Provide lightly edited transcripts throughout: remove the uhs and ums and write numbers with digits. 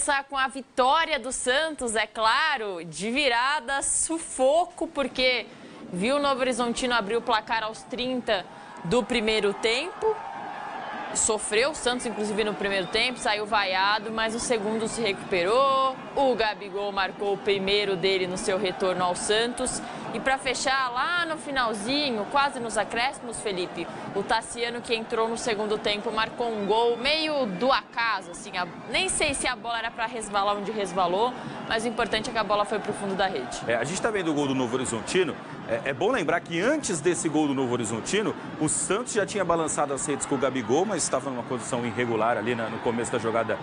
começar com a vitória do Santos, é claro, de virada, sufoco, porque viu o Novo Horizontino abrir o placar aos 30 do primeiro tempo. Sofreu o Santos, inclusive, no primeiro tempo, saiu vaiado, mas no segundo se recuperou. O Gabigol marcou o primeiro dele no seu retorno ao Santos. E para fechar, lá no finalzinho, quase nos acréscimos, Felipe, o Tassiano, que entrou no segundo tempo, marcou um gol meio do acaso, assim. Nem sei se a bola era para resvalar onde resvalou, mas o importante é que a bola foi para o fundo da rede. A gente está vendo o gol do Novo Horizontino. É bom lembrar que antes desse gol do Novo Horizontino, o Santos já tinha balançado as redes com o Gabigol, mas estava numa condição irregular ali no começo da jogada,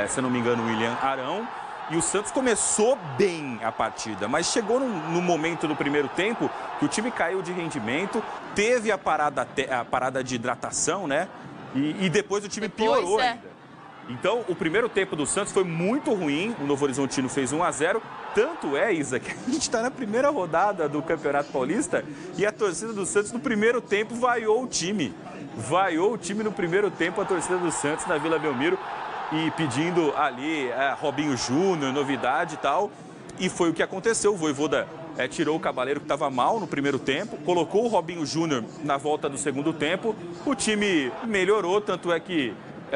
se não me engano, o William Arão. E o Santos começou bem a partida, mas chegou no momento do primeiro tempo que o time caiu de rendimento, teve a parada de hidratação, né? E depois o time piorou ainda. Então, o primeiro tempo do Santos foi muito ruim, o Novo Horizontino fez 1-0. Tanto é, Isa, que a gente está na primeira rodada do Campeonato Paulista e a torcida do Santos no primeiro tempo vaiou o time. Vaiou o time no primeiro tempo, a torcida do Santos na Vila Belmiro. E pedindo ali Robinho Júnior, novidade e tal. E foi o que aconteceu. O Vojvoda tirou o Cabaleiro, que estava mal no primeiro tempo, colocou o Robinho Júnior na volta do segundo tempo. O time melhorou, tanto é que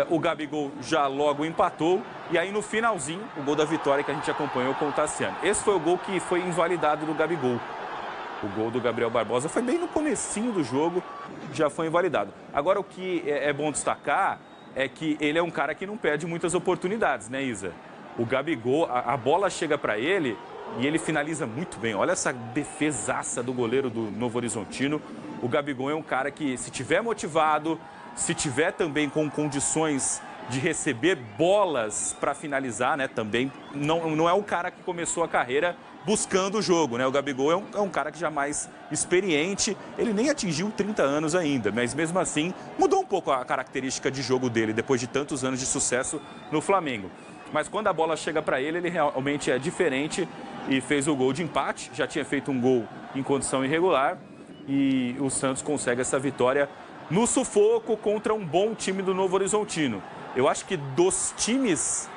o Gabigol já logo empatou. E aí no finalzinho, o gol da vitória que a gente acompanhou com o Tassiano. Esse foi o gol que foi invalidado do Gabigol. O gol do Gabriel Barbosa foi bem no comecinho do jogo, já foi invalidado. Agora o que é bom destacar é que ele é um cara que não perde muitas oportunidades, né, Isa? O Gabigol, a bola chega para ele e ele finaliza muito bem. Olha essa defesaça do goleiro do Novo Horizontino. O Gabigol é um cara que, se tiver motivado, se tiver também com condições de receber bolas para finalizar, né, também não é um cara que começou a carreira buscando o jogo, né? O Gabigol é um cara que já mais experiente, ele nem atingiu 30 anos ainda, mas mesmo assim mudou um pouco a característica de jogo dele depois de tantos anos de sucesso no Flamengo. Mas quando a bola chega para ele realmente é diferente e fez o gol de empate, já tinha feito um gol em condição irregular e o Santos consegue essa vitória no sufoco contra um bom time do Novo Horizontino. Eu acho que dos times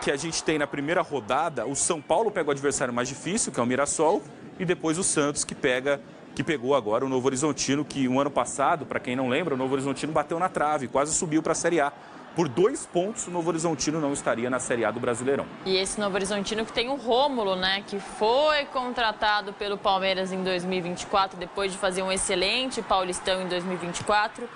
que a gente tem na primeira rodada, o São Paulo pega o adversário mais difícil, que é o Mirassol, e depois o Santos, que pegou agora o Novo Horizontino, que um ano passado, para quem não lembra, o Novo Horizontino bateu na trave, quase subiu para a Série A. Por 2 pontos, o Novo Horizontino não estaria na Série A do Brasileirão. E esse Novo Horizontino que tem o Rômulo, né, que foi contratado pelo Palmeiras em 2024, depois de fazer um excelente Paulistão em 2024,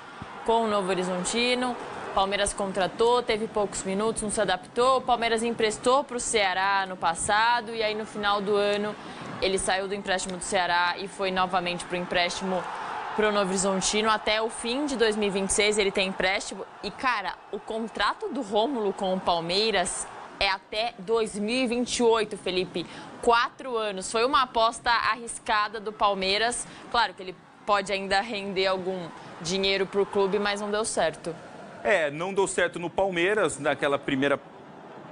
com o Novo Horizontino. Palmeiras contratou, teve poucos minutos, não se adaptou. O Palmeiras emprestou para o Ceará no passado e aí no final do ano ele saiu do empréstimo do Ceará e foi novamente para o empréstimo para o Novo Horizontino. Até o fim de 2026 ele tem empréstimo. E, cara, o contrato do Rômulo com o Palmeiras é até 2028, Felipe. 4 anos. Foi uma aposta arriscada do Palmeiras. Claro que ele pode ainda render algum dinheiro para o clube, mas não deu certo. Não deu certo no Palmeiras, naquela primeira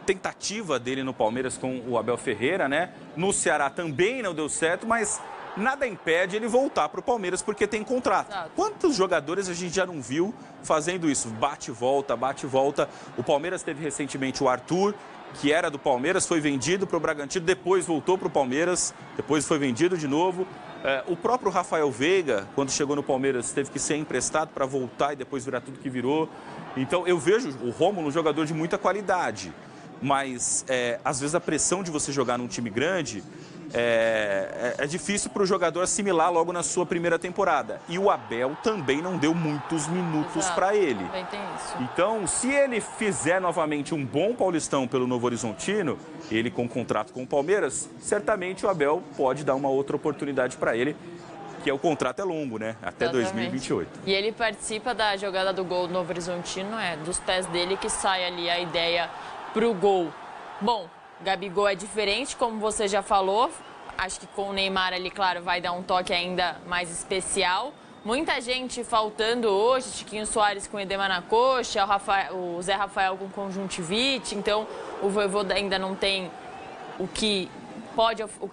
tentativa dele no Palmeiras com o Abel Ferreira, né? No Ceará também não deu certo, mas nada impede ele voltar para o Palmeiras porque tem contrato. Exato. Quantos jogadores a gente já não viu fazendo isso? Bate e volta, bate e volta. O Palmeiras teve recentemente o Arthur, que era do Palmeiras, foi vendido para o Bragantino, depois voltou para o Palmeiras, depois foi vendido de novo. O próprio Rafael Veiga, quando chegou no Palmeiras, teve que ser emprestado para voltar e depois virar tudo que virou. Então, eu vejo o Rômulo um jogador de muita qualidade, mas às vezes a pressão de você jogar num time grande é difícil para o jogador assimilar logo na sua primeira temporada. E o Abel também não deu muitos minutos para ele. Também tem isso. Então, se ele fizer novamente um bom Paulistão pelo Novo Horizontino, ele com contrato com o Palmeiras, certamente o Abel pode dar uma outra oportunidade para ele, que o contrato é longo, né? Até Exatamente. 2028. E ele participa da jogada do gol do Novo Horizontino, dos pés dele que sai ali a ideia pro gol. Bom, Gabigol é diferente, como você já falou. Acho que com o Neymar ali, claro, vai dar um toque ainda mais especial. Muita gente faltando hoje, Tiquinho Soares com edema na coxa, o Zé Rafael com conjuntivite. Então, o Vojvoda ainda não tem o que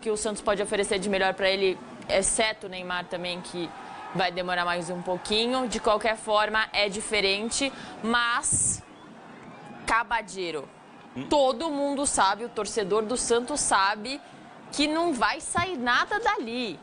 o Santos pode oferecer de melhor para ele, exceto o Neymar também, que vai demorar mais um pouquinho. De qualquer forma, é diferente, mas Cabadeiro. Todo mundo sabe, o torcedor do Santos sabe que não vai sair nada dali.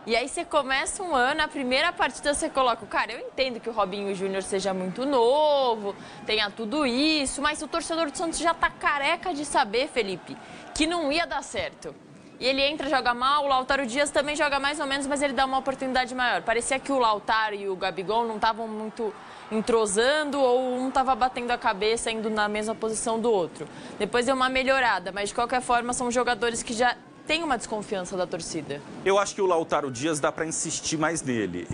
E aí você começa um ano, a primeira partida você coloca... Cara, eu entendo que o Robinho Júnior seja muito novo, tenha tudo isso, mas o torcedor do Santos já tá careca de saber, Felipe, que não ia dar certo. E ele entra, joga mal, o Lautaro Dias também joga mais ou menos, mas ele dá uma oportunidade maior. Parecia que o Lautaro e o Gabigol não estavam muito entrosando ou um estava batendo a cabeça, indo na mesma posição do outro. Depois deu uma melhorada, mas de qualquer forma são jogadores que já... tem uma desconfiança da torcida. Eu acho que o Lautaro Dias dá para insistir mais nele.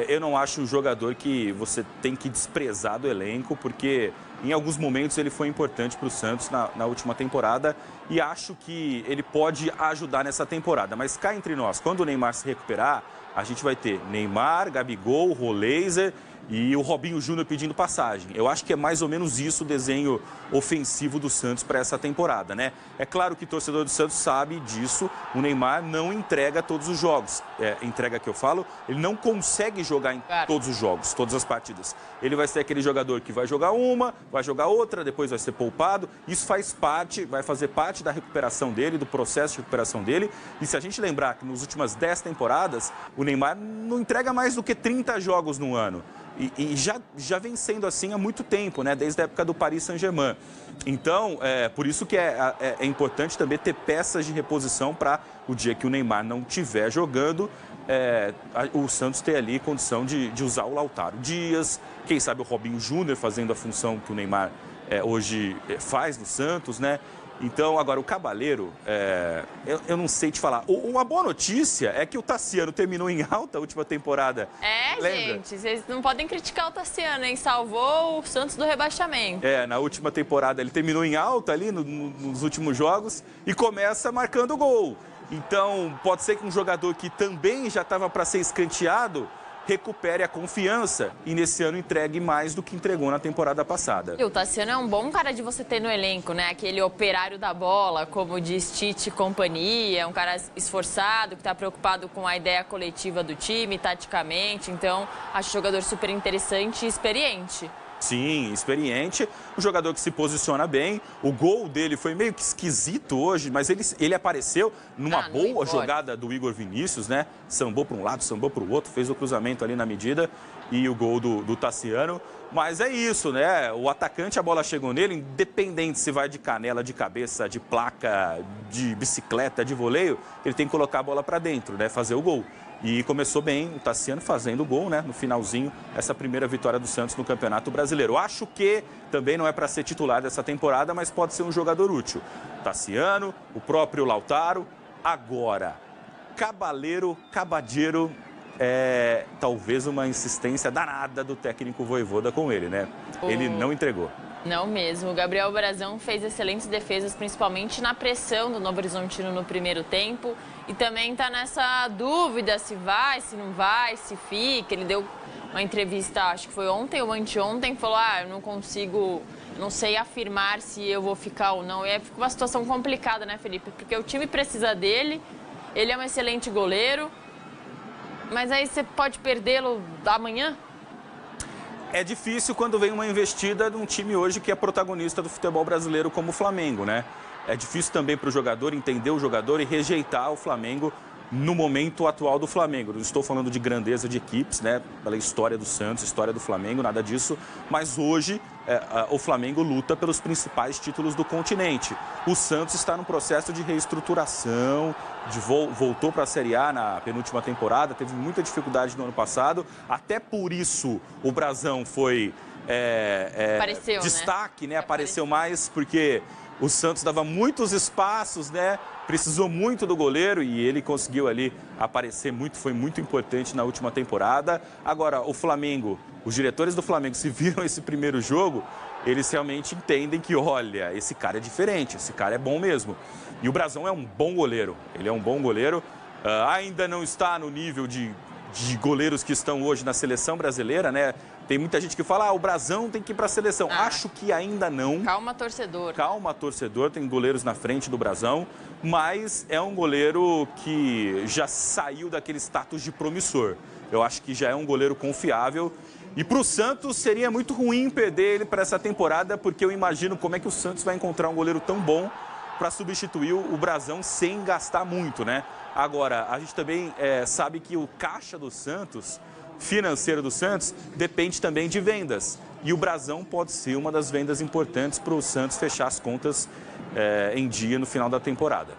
Eu não acho um jogador que você tem que desprezar do elenco, porque em alguns momentos ele foi importante para o Santos na última temporada e acho que ele pode ajudar nessa temporada. Mas cá entre nós, quando o Neymar se recuperar, a gente vai ter Neymar, Gabigol, Roleiser e o Robinho Júnior pedindo passagem. Eu acho que é mais ou menos isso o desenho ofensivo do Santos para essa temporada, né? É claro que o torcedor do Santos sabe disso, o Neymar não entrega todos os jogos. Entrega que eu falo, ele não consegue jogar em todos os jogos, todas as partidas. Ele vai ser aquele jogador que vai jogar uma, vai jogar outra, depois vai ser poupado. Isso faz parte, vai fazer parte da recuperação dele, do processo de recuperação dele. E se a gente lembrar que nas últimas 10 temporadas, o Neymar não entrega mais do que 30 jogos no ano. E já vem sendo assim há muito tempo, né? Desde a época do Paris Saint-Germain. Então, por isso que é importante também ter peças de reposição para o dia que o Neymar não estiver jogando, o Santos ter ali condição de usar o Lautaro Dias, quem sabe o Robinho Júnior fazendo a função que o Neymar hoje faz no Santos, né? Então, agora, o Cabaleiro, eu não sei te falar. Uma boa notícia é que o Tassiano terminou em alta a última temporada. Lembra? Gente, vocês não podem criticar o Tassiano, hein? Salvou o Santos do rebaixamento. Na última temporada ele terminou em alta ali nos últimos jogos e começa marcando gol. Então, pode ser que um jogador que também já estava para ser escanteado recupere a confiança e nesse ano entregue mais do que entregou na temporada passada. E o Tassiano é um bom cara de você ter no elenco, né? Aquele operário da bola, como diz Tite e companhia, um cara esforçado, que está preocupado com a ideia coletiva do time, taticamente. Então, acho um jogador super interessante e experiente. Sim, experiente, um jogador que se posiciona bem. O gol dele foi meio que esquisito hoje, mas ele apareceu numa boa jogada do Igor Vinícius, né? Sambou para um lado, sambou para o outro, fez o cruzamento ali na medida e o gol do Tassiano. Mas é isso, né? O atacante, a bola chegou nele, independente se vai de canela, de cabeça, de placa, de bicicleta, de voleio, ele tem que colocar a bola para dentro, né? Fazer o gol. E começou bem o Tassiano fazendo o gol, né? No finalzinho, essa primeira vitória do Santos no Campeonato Brasileiro. Acho que também não é para ser titular dessa temporada, mas pode ser um jogador útil. Tassiano, o próprio Lautaro. Agora, Cabaleiro, Cabadeiro, talvez uma insistência danada do técnico Vojvoda com ele, né? Ele não entregou. Não mesmo. O Gabriel Brazão fez excelentes defesas, principalmente na pressão do Novo Horizontino no primeiro tempo. E também está nessa dúvida se vai, se não vai, se fica. Ele deu uma entrevista, acho que foi ontem ou anteontem, falou, eu não consigo, não sei afirmar se eu vou ficar ou não. E fica uma situação complicada, né, Felipe? Porque o time precisa dele, ele é um excelente goleiro, mas aí você pode perdê-lo amanhã? É difícil quando vem uma investida de um time hoje que é protagonista do futebol brasileiro como o Flamengo, né? É difícil também para o jogador entender o jogador e rejeitar o Flamengo no momento atual do Flamengo. Não estou falando de grandeza de equipes, né? Pela história do Santos, história do Flamengo, nada disso. Mas hoje o Flamengo luta pelos principais títulos do continente. O Santos está num processo de reestruturação, voltou para a Série A na penúltima temporada, teve muita dificuldade no ano passado. Até por isso o Brazão foi destaque, né? Apareceu mais porque o Santos dava muitos espaços, né? Precisou muito do goleiro e ele conseguiu ali aparecer muito, foi muito importante na última temporada. Agora, o Flamengo, os diretores do Flamengo, se viram esse primeiro jogo, eles realmente entendem que, olha, esse cara é diferente, esse cara é bom mesmo. E o Brazão é um bom goleiro, ele é um bom goleiro. Ainda não está no nível de goleiros que estão hoje na seleção brasileira, né? Tem muita gente que fala, o Brazão tem que ir para a seleção. Acho que ainda não. Calma, torcedor. Calma, torcedor. Tem goleiros na frente do Brazão, mas é um goleiro que já saiu daquele status de promissor. Eu acho que já é um goleiro confiável E para o Santos seria muito ruim perder ele para essa temporada, porque eu imagino como é que o Santos vai encontrar um goleiro tão bom para substituir o Brazão sem gastar muito, né? Agora, a gente também sabe que o caixa do Santos, financeiro do Santos, depende também de vendas. E o Brazão pode ser uma das vendas importantes para o Santos fechar as contas em dia no final da temporada.